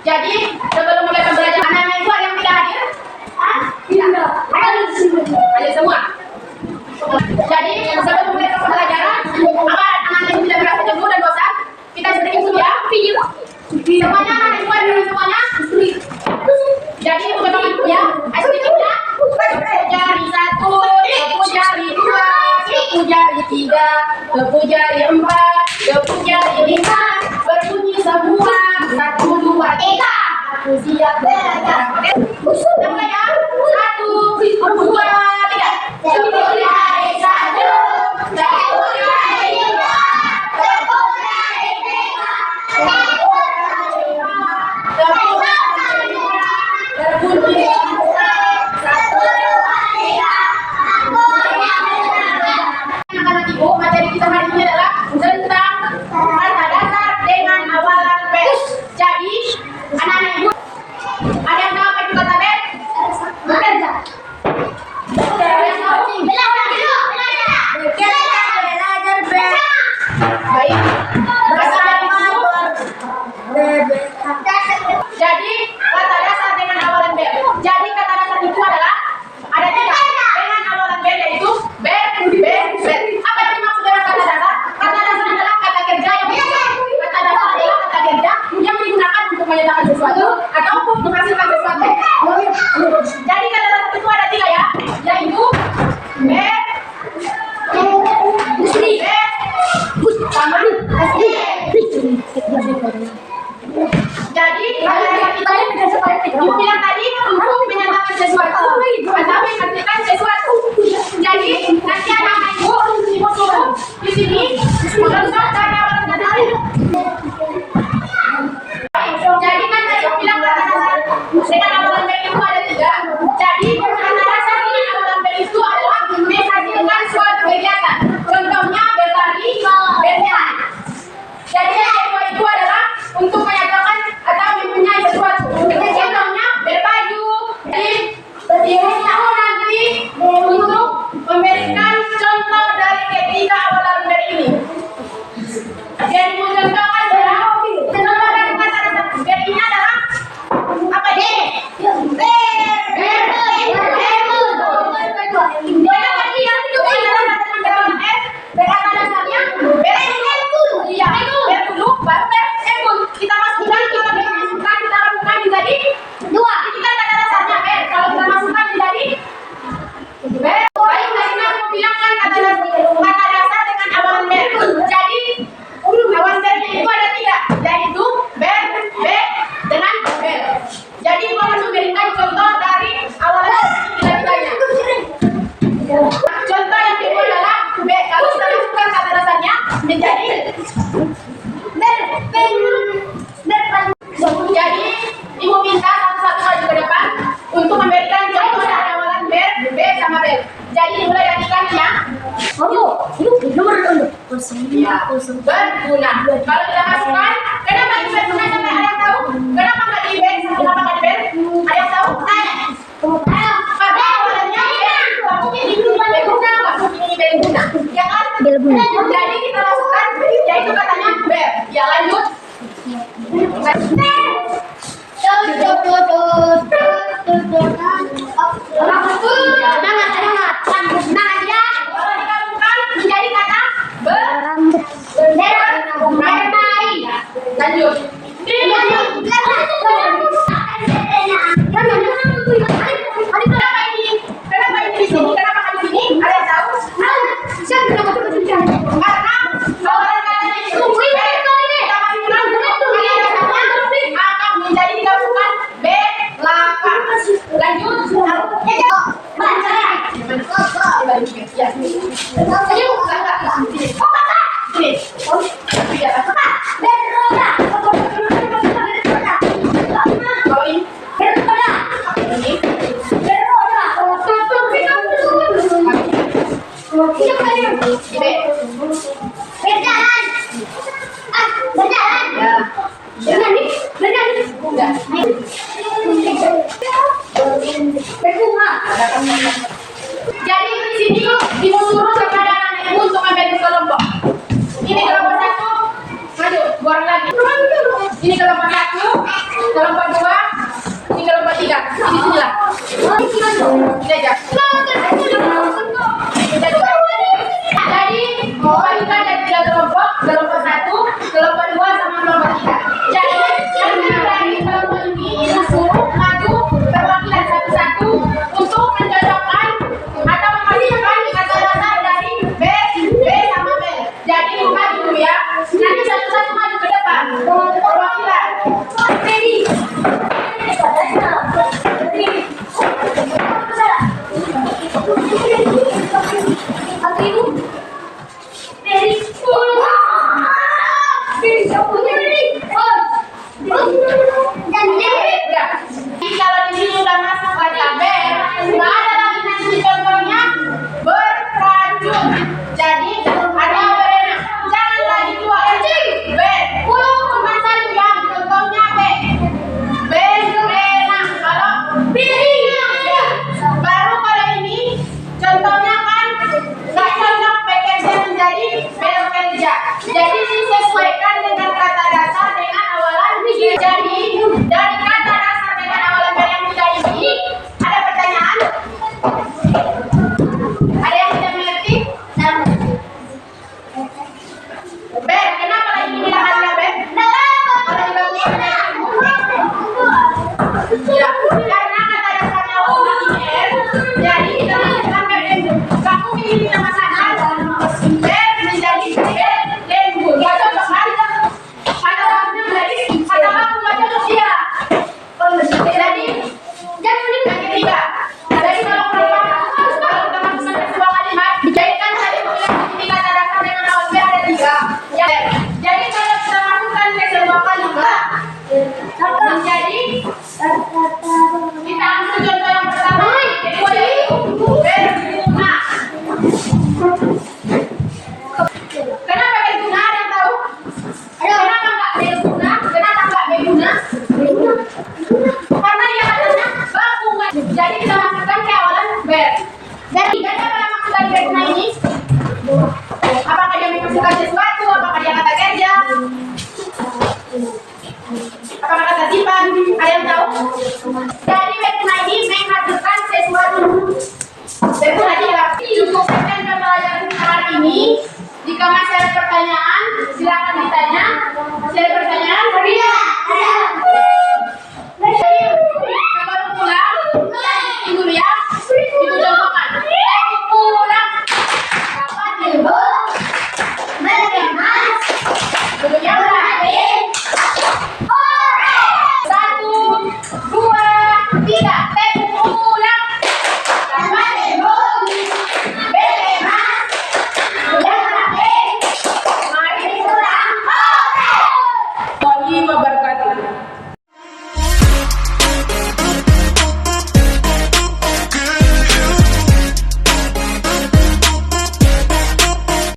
Jadi sebelum mulai pembelajaran anak-anak itu ada yang tidak hadir? Tidak. Ada semua. Jadi sebelum mulai pembelajaran, apa anak-anak itu tidak merasa jenuh dan bosan? Kita sedikit dulu ya. Semuanya anak itu ada semuanya. Jadi teman-teman ya, ayo sedikit ya. Jari 1, tepu jari 2, tepu jari 3, tepu jari 4, tepu jari 5, berbunyi semua. 1, 2, 3. Aku siap belajar. Mulai ya. 1, 2, 3. Tepu jari 1, tepu jari 2, tepu jari 3, tepu jari 4, tepu jari 5, berbunyi semua. 1, 2, 3. Anak-anak ibu, materi kita hari ini adalah tentang kata dasar dengan awalan B. Jadi, anak-anak ibu, ada yang tahu apa itu kata B? Bekerja. Belajar B. Baik. Jadi, kata dasar dengan awalan B. Jadi, kata dasar itu adalah ada 3 dengan awalan B, yaitu B, B, B. Apa yang dimaksud dengan kata dasar? Kata dasar adalah kata kerja yang kata dasar adalah kata kerja yang digunakan untuk menyatakan sesuatu atau menghasilkan sesuatu. Jadi kata dasar itu ada 3 ya, yaitu B, jadi kita bilang tadi untuk menyatakan sesuatu atau menghasilkan sesuatu. Jadi nanti anak-anak ibu suruh di sini mengenal cara awalan kata. Jadi kan tadi bilang kata dasar dengan awalan B itu ada 3. Jadi kata dasar dengan awalan B itu adalah menghasilkan suatu kegiatan. Contohnya berlari, berjalan. Jadi yang kedua itu adalah untuk menyatakan atau mempunyai sesuatu. Contohnya berbaju. Jadi nanti untuk memberikan contoh dari ketiga awalan B ini. Jadi mencontohkan adalah contoh dari kata dasar B ini adalah apa ini? Berkata dasarnya kita masukkan kita lakukan menjadi 2. Kita kata dasarnya B. Kalau kita masukkan menjadi B. Baik, tadi aku bilang kan kata dasar dengan awalan B. Jadi awalan B itu ada 3, yaitu B, B, dengan B. Jadi kalau memberikan contoh dari awalan tiga-tiganya. Contoh yang kedua adalah B. Kalau kita masukkan kata dasarnya menjadi jadi ibu minta satu-satu maju ke depan untuk memberikan contoh dari awalan B, B sama B. Jadi mulai dari kami ya. Nomor ya, berguna. Kalau kita masukkan, kenapa di berguna sampai ada yang tahu? Kenapa nggak di B? Kenapa nggak di B? Ada yang tahu? Karena awalannya mungkin ini berguna, mungkin ini berguna. Ya kan? Jadi kita masukkan, yaitu katanya B. Ya lanjut. Menjadi kata bermain. Lanjut. Kenapa ini di sini? Kenapa di sini? Ada yang tahu? Karena awalan kata itu akan menjadi digabungkan B, belakang. Lanjut. Jadi di sini ibu suruh kepada anak ibu untuk membagi kelompok. Ini kelompok 1, maju, goreng lagi. Ini kelompok 1, kelompok 2, ini kelompok 3. Di sinilah. Ini aja. Jadi, bagikan dari 3 kelompok, kelompok 1, kelompok 2 sama kelompok 3. Jadi, yang dari kelompok ini disuruh maju perwakilan satu-satu untuk mencocokkan atau memasukkan kata dasar dari B sama B. Jadi, maju dulu ya. Nanti satu-satu maju ke depan. Perwakilan. Ready. Kalau di sini udah masuk kata B, nggak ada lagi nanti contohnya berlanjut. Jadi ada berenang, jangan lagi dua B. Cuma satu yang contohnya B. Berenang. Kalau pilih baru kalau ini contohnya kan nggak cocok pekerja menjadi bekerja. Jadi disesuaikan dengan kata dasar dengan awalan B. Jadi dari kata dasar dengan awalan B yang tiga ini ada pertanyaan? Ada yang tidak mengerti? B, kenapa lagi bilang ada B? Ya, karena kata dasarnya awalan R, jadi kita masukkan B. Kamu pilih nama sana B menjadi B lembut. Gak cocok kan? Ada waktu dari ada waktu gak cocok dia. Jadi yang ketiga, dari kalau kita masukkan sebuah kalimat dijadikan tadi memiliki kata dasar dengan awalan B ada 3. Ya. Jadi kalau kita masukkan ke sebuah kalimat menjadi kita ambil contoh yang pertama. Jadi berbunga. Kenapa berguna? Ada yang tahu? Kenapa nggak berguna? Kenapa nggak berguna? Karena dia katanya baku. Jadi kita masukkan ke awalan ber. Jadi apa yang maksud dari berguna ini? Apakah dia memasukkan sesuatu? Apakah dia kata kerja? Apakah kata sifat? Ada yang tahu? Jadi berguna ini menghasilkan sesuatu. Berguna dia. Cukup sekian pembelajaran hari ini. Jika masih ada pertanyaan, silakan ditanya. Masih ada pertanyaan? Iya. Kalau pulang, ibu ya, ibu contohkan. Pulang. Kapan ibu? Bagaimana? Dulunya berarti. 1, 2, 3. Pulang. Kapan ibu? Bagaimana? Mari pulang. Wali wabarakatuh.